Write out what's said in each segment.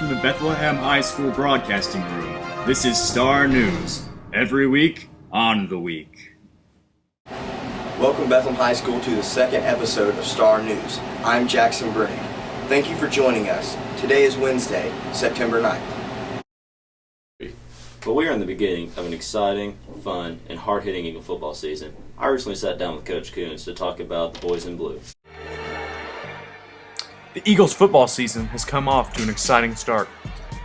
from the Bethlehem High School broadcasting room. This is Star News, every week on the week. Welcome Bethlehem High School to the second episode of Star News. I'm Jackson Brink. Thank you for joining us. Today is Wednesday, September 9th. But we are in the beginning of an exciting, fun, and hard-hitting Eagle football season. I recently sat down with Coach Coons to talk about the boys in blue. The Eagles football season has come off to an exciting start.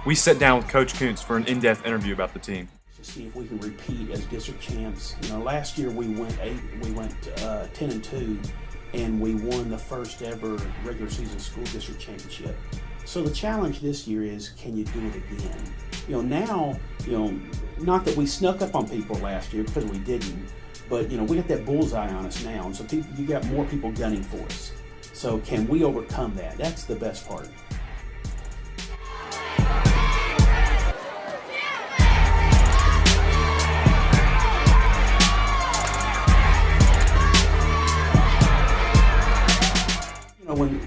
We sat down with Coach Kuntz for an in-depth interview about the team. To see if we can repeat as district champs. You know, last year we went 10-2, and we won the first ever regular season school district championship. So the challenge this year is, can you do it again? Now, not that we snuck up on people last year, because we didn't, but we got that bullseye on us now, and so you got more people gunning for us. So can we overcome that? That's the best part.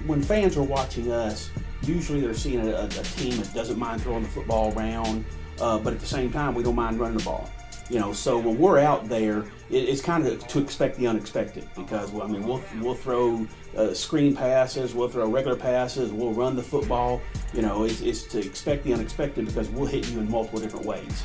When fans are watching us, usually they're seeing a team that doesn't mind throwing the football around, but at the same time, we don't mind running the ball. So when we're out there, it's kind of to expect the unexpected, because we'll throw screen passes, we'll throw regular passes, we'll run the football. It's to expect the unexpected, because we'll hit you in multiple different ways.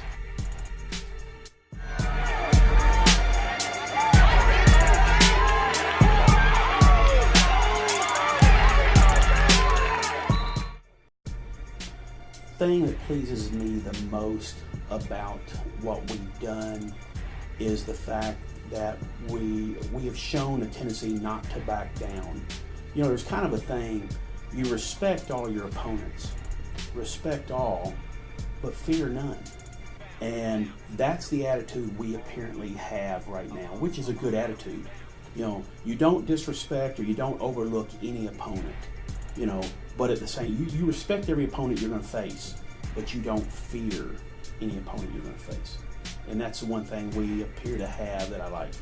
The thing that pleases me the most about what we've done is the fact that we have shown a tendency not to back down. There's kind of a thing, you respect all your opponents, respect all, but fear none. And that's the attitude we apparently have right now, which is a good attitude. You don't disrespect or you don't overlook any opponent, but at the same, you respect every opponent you're going to face, but you don't fear any opponent you're going to face. And that's the one thing we appear to have that I like.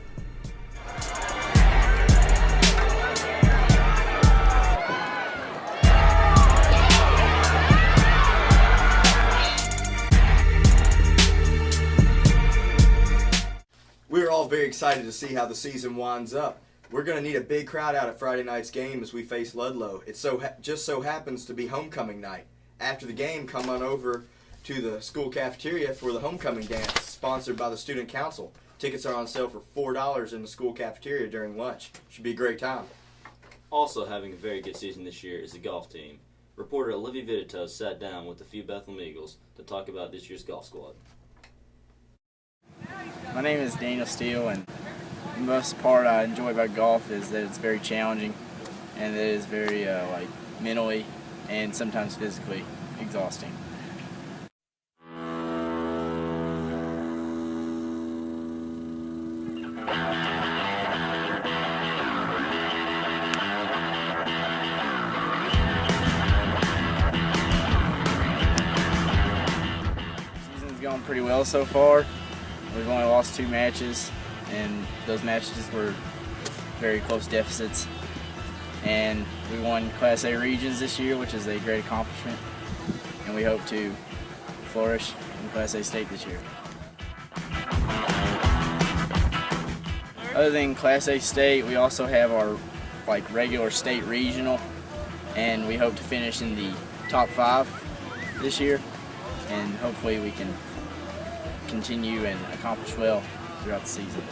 We're all very excited to see how the season winds up. We're going to need a big crowd out at Friday night's game as we face Ludlow. It just so happens to be homecoming night. After the game, come on over to the school cafeteria for the homecoming dance, sponsored by the student council. Tickets are on sale for $4 in the school cafeteria during lunch. Should be a great time. Also having a very good season this year is the golf team. Reporter Olivia Viditos sat down with a few Bethlehem Eagles to talk about this year's golf squad. My name is Daniel Steele, and the most part I enjoy about golf is that it's very challenging, and that it is very mentally and sometimes physically exhausting. Season's going pretty well so far. We've only lost 2 matches, and those matches were very close deficits. And we won Class A regions this year, which is a great accomplishment, and we hope to flourish in Class A state this year. Other than Class A state, we also have our regular state regional, and we hope to finish in the top 5 this year, and hopefully we can continue and accomplish well throughout the season.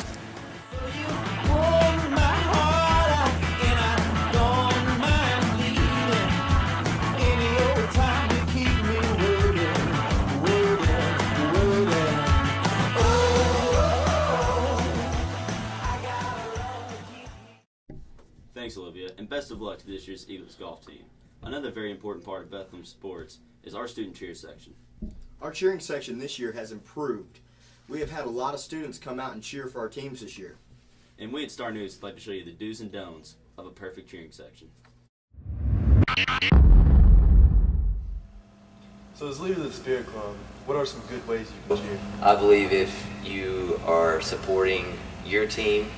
Thanks, Olivia, and best of luck to this year's Eagles golf team. Another very important part of Bethlehem sports is our student cheer section. Our cheering section this year has improved. We have had a lot of students come out and cheer for our teams this year. And we at Star News would like to show you the do's and don'ts of a perfect cheering section. So as leader of the Spirit Club, what are some good ways you can cheer? I believe if you are supporting your team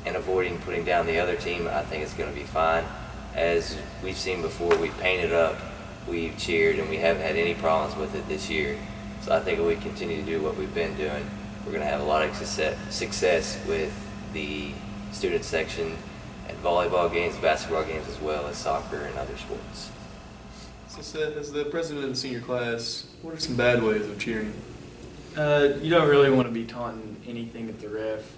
and avoiding putting down the other team, I think it's going to be fine. As we've seen before, we painted up we've cheered and we haven't had any problems with it this year. So I think if we continue to do what we've been doing, we're going to have a lot of success with the student section at volleyball games, basketball games, as well as soccer and other sports. So Seth, as the president of the senior class, what are some bad ways of cheering? You don't really want to be taunting anything at the ref.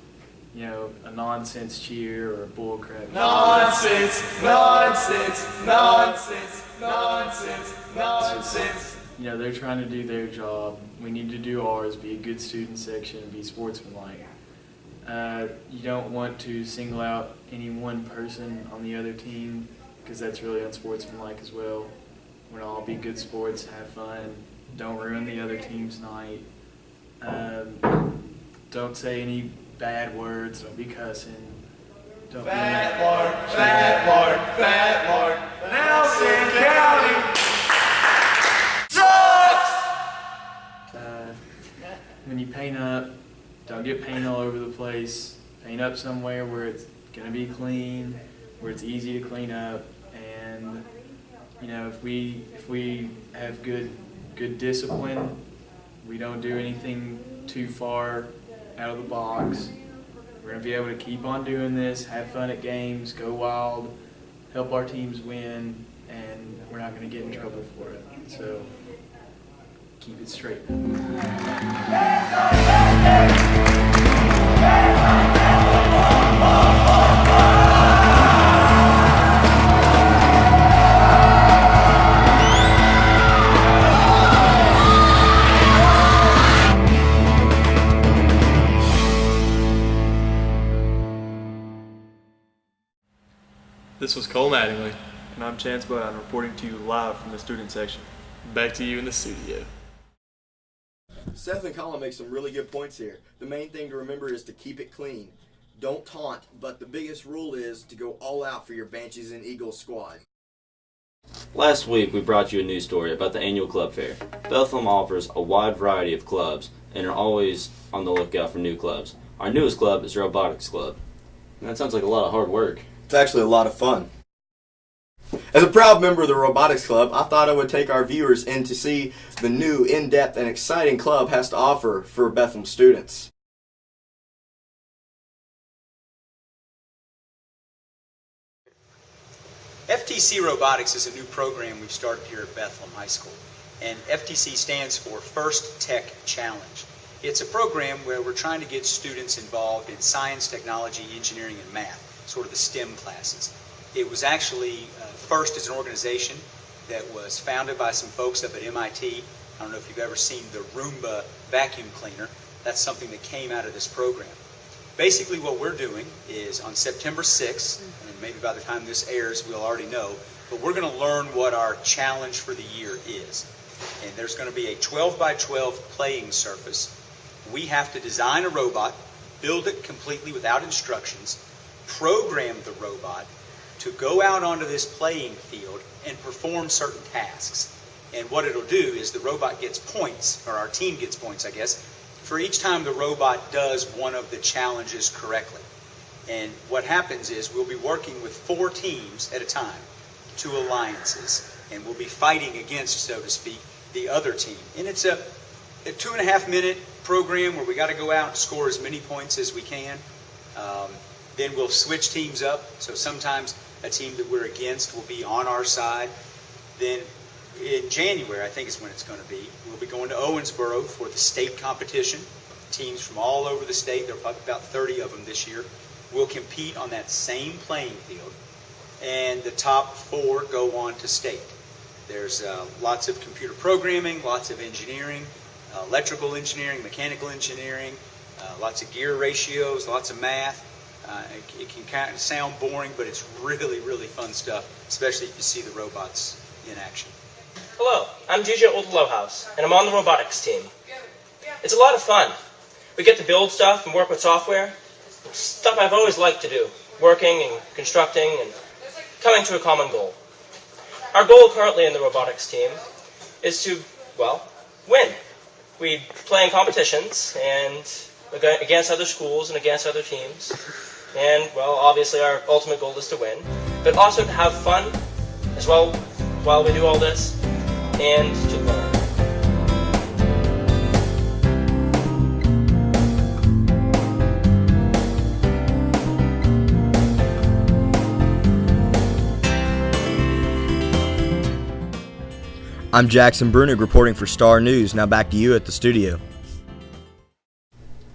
You know, a nonsense cheer or a bull crap. Nonsense, nonsense, nonsense, nonsense, nonsense. You know, they're trying to do their job. We need to do ours, be a good student section, and be sportsmanlike. You don't want to single out any one person on the other team because that's really unsportsmanlike as well. We want to all be good sports, have fun, don't ruin the other team's night. Don't say any bad words, don't be cussing. Don't Fat Mark, Fat Mark, Fat Mark, Nelson County sucks! When you paint up, don't get paint all over the place. Paint up somewhere where it's going to be clean, where it's easy to clean up, and you know, if we have good discipline, we don't do anything too far out of the box. We're going to be able to keep on doing this, have fun at games, go wild, help our teams win, and we're not going to get in trouble for it. So keep it straight. This was Cole Mattingly. And I'm Chance Bowden reporting to you live from the student section. Back to you in the studio. Seth and Colin make some really good points here. The main thing to remember is to keep it clean. Don't taunt, but the biggest rule is to go all out for your Banshees and Eagles squad. Last week, we brought you a news story about the annual club fair. Bethlehem offers a wide variety of clubs and are always on the lookout for new clubs. Our newest club is Robotics Club. And that sounds like a lot of hard work. It's actually a lot of fun. As a proud member of the Robotics Club, I thought I would take our viewers in to see the new, in-depth, and exciting club has to offer for Bethlehem students. FTC Robotics is a new program we've started here at Bethlehem High School, and FTC stands for First Tech Challenge. It's a program where we're trying to get students involved in science, technology, engineering, and math, sort of the STEM classes. It was actually first as an organization that was founded by some folks up at MIT. I don't know if you've ever seen the Roomba vacuum cleaner. That's something that came out of this program. Basically what we're doing is on September 6th, and maybe by the time this airs we'll already know, but we're going to learn what our challenge for the year is. And there's going to be a 12 by 12 playing surface. We have to design a robot, build it completely without instructions, program the robot to go out onto this playing field and perform certain tasks. And what it'll do is the robot gets points, or our team gets points, I guess, for each time the robot does one of the challenges correctly. And what happens is we'll be working with 4 teams at a time, 2 alliances, and we'll be fighting against, so to speak, the other team. And it's a 2.5-minute program where we got to go out and score as many points as we can. Then we'll switch teams up, so sometimes a team that we're against will be on our side. Then in January, I think is when it's going to be, we'll be going to Owensboro for the state competition. Teams from all over the state, there are probably about 30 of them this year, will compete on that same playing field, and the top 4 go on to state. There's lots of computer programming, lots of engineering, electrical engineering, mechanical engineering, lots of gear ratios, lots of math. It can kind of sound boring, but it's really, really fun stuff, especially if you see the robots in action. Hello, I'm Gigi at Old Low House, and I'm on the robotics team. It's a lot of fun. We get to build stuff and work with software, stuff I've always liked to do, working and constructing and coming to a common goal. Our goal currently in the robotics team is to, well, win. We play in competitions and against other schools and against other teams. And, well, obviously our ultimate goal is to win, but also to have fun as well while we do all this. and to learn. I'm Jackson Brunig reporting for Star News. Now back to you at the studio.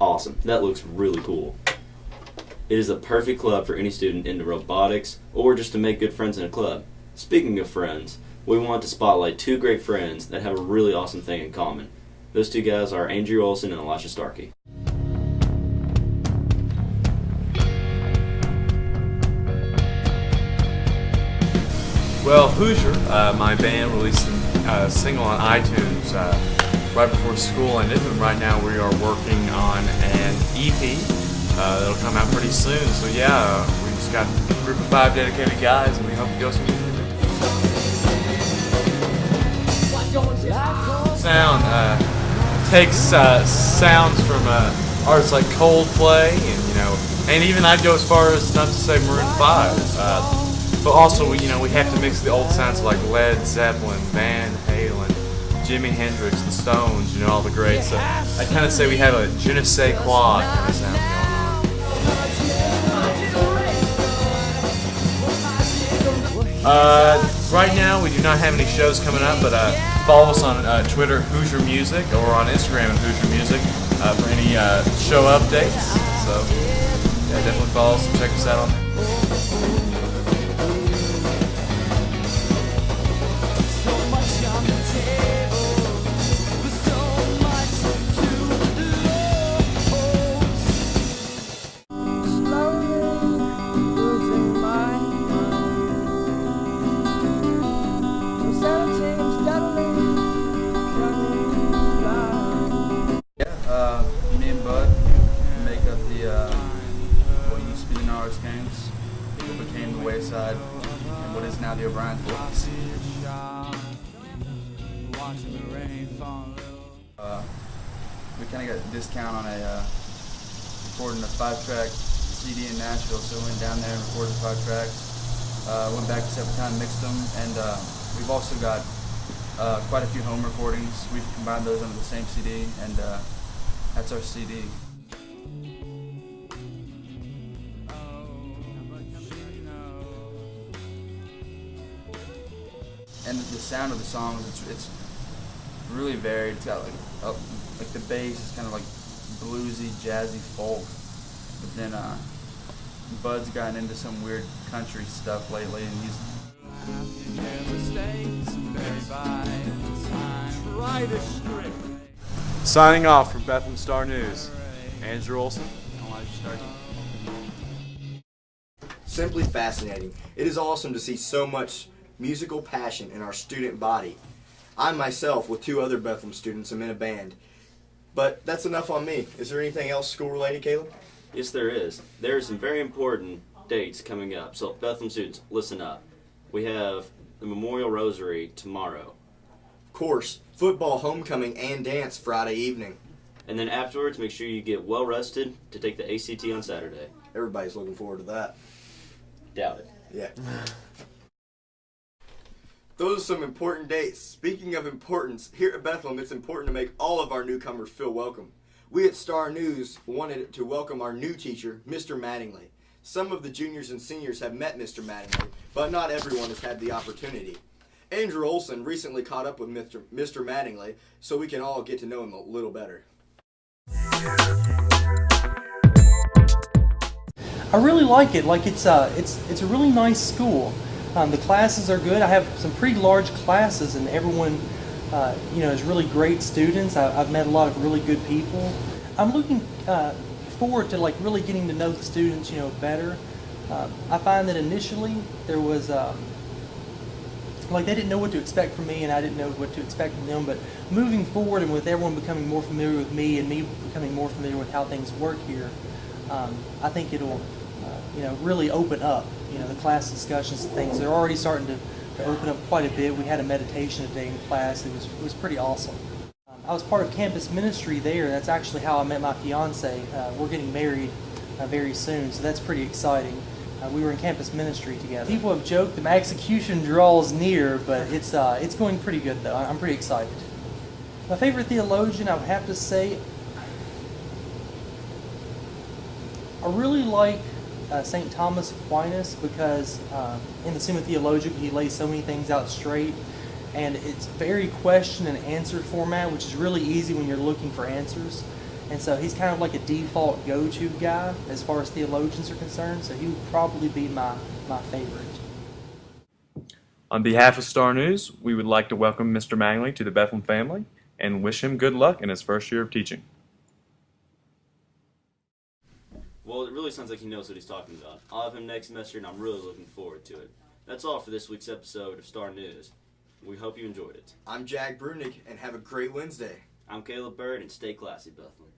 Awesome. That looks really cool. It is a perfect club for any student into robotics or just to make good friends in a club. Speaking of friends, we want to spotlight two great friends that have a really awesome thing in common. Those two guys are Andrew Olson and Elisha Starkey. Well, Hoosier, my band, released a single on iTunes right before school ended, and right now we are working on an EP that'll come out pretty soon. So yeah, we just got a group of 5 dedicated guys, and we hope to go some music. Sound takes sounds from artists like Coldplay, and even I'd go as far as not to say Maroon 5. But also, we have to mix the old sounds like Led Zeppelin, Van Halen, Jimi Hendrix, the Stones, all the greats. So I kind of say we have a je ne sais quoi kind of sound going on. Right now, we do not have any shows coming up, but follow us on Twitter, Hoosier Music, or on Instagram at Hoosier Music for any show updates. So yeah, definitely follow us and check us out on there. Me and Bud make up the what used to be the Norris Kings, what became the Wayside, and what is now the O'Brien Forks. We kind of got a discount on recording a 5-track CD in Nashville, so we went down there and recorded 5 tracks. Went back a separate time, mixed them, and we've also got quite a few home recordings. We've combined those under the same CD, and that's our CD. And the sound of the songs, it's really varied. It's got like the bass is kind of like bluesy, jazzy folk. But then Bud's gotten into some weird country stuff lately, and he's Signing off from Bethlehem Star News, Andrew Olson. Simply fascinating. It is awesome to see so much musical passion in our student body. I myself, with 2 other Bethlehem students, am in a band. But that's enough on me. Is there anything else school-related, Caleb? Yes, there is. There are some very important dates coming up. So, Bethlehem students, listen up. We have the Memorial Rosary tomorrow. Of course, football, homecoming, and dance Friday evening. And then afterwards, make sure you get well rested to take the ACT on Saturday. Everybody's looking forward to that. Doubt it. Yeah. Those are some important dates. Speaking of importance, here at Bethlehem, it's important to make all of our newcomers feel welcome. We at Star News wanted to welcome our new teacher, Mr. Mattingly. Some of the juniors and seniors have met Mr. Mattingly, but not everyone has had the opportunity. Andrew Olson recently caught up with Mr. Mattingly, so we can all get to know him a little better. I really like it. It's a really nice school. The classes are good. I have some pretty large classes, and everyone, is really great students. I've met a lot of really good people. I'm looking forward to really getting to know the students, better. I find that initially there was they didn't know what to expect from me, and I didn't know what to expect from them. But moving forward, and with everyone becoming more familiar with me, and me becoming more familiar with how things work here, I think it'll really open up. The class discussions and things. They're already starting to open up quite a bit. We had a meditation today in class. It was pretty awesome. I was part of campus ministry there. That's actually how I met my fiance. We're getting married very soon, so that's pretty exciting. We were in campus ministry together. People have joked that my execution draws near, but it's going pretty good though. I'm pretty excited. My favorite theologian, I would have to say, I really like St. Thomas Aquinas because in the Summa Theologica he lays so many things out straight, and it's very question and answer format, which is really easy when you're looking for answers. And so he's kind of like a default go-to guy as far as theologians are concerned, so he would probably be my favorite. On behalf of Star News, we would like to welcome Mr. Mangley to the Bethlehem family and wish him good luck in his first year of teaching. Well, it really sounds like he knows what he's talking about. I'll have him next semester, and I'm really looking forward to it. That's all for this week's episode of Star News. We hope you enjoyed it. I'm Jack Brunick, and have a great Wednesday. I'm Caleb Bird, and stay classy, Bethlehem.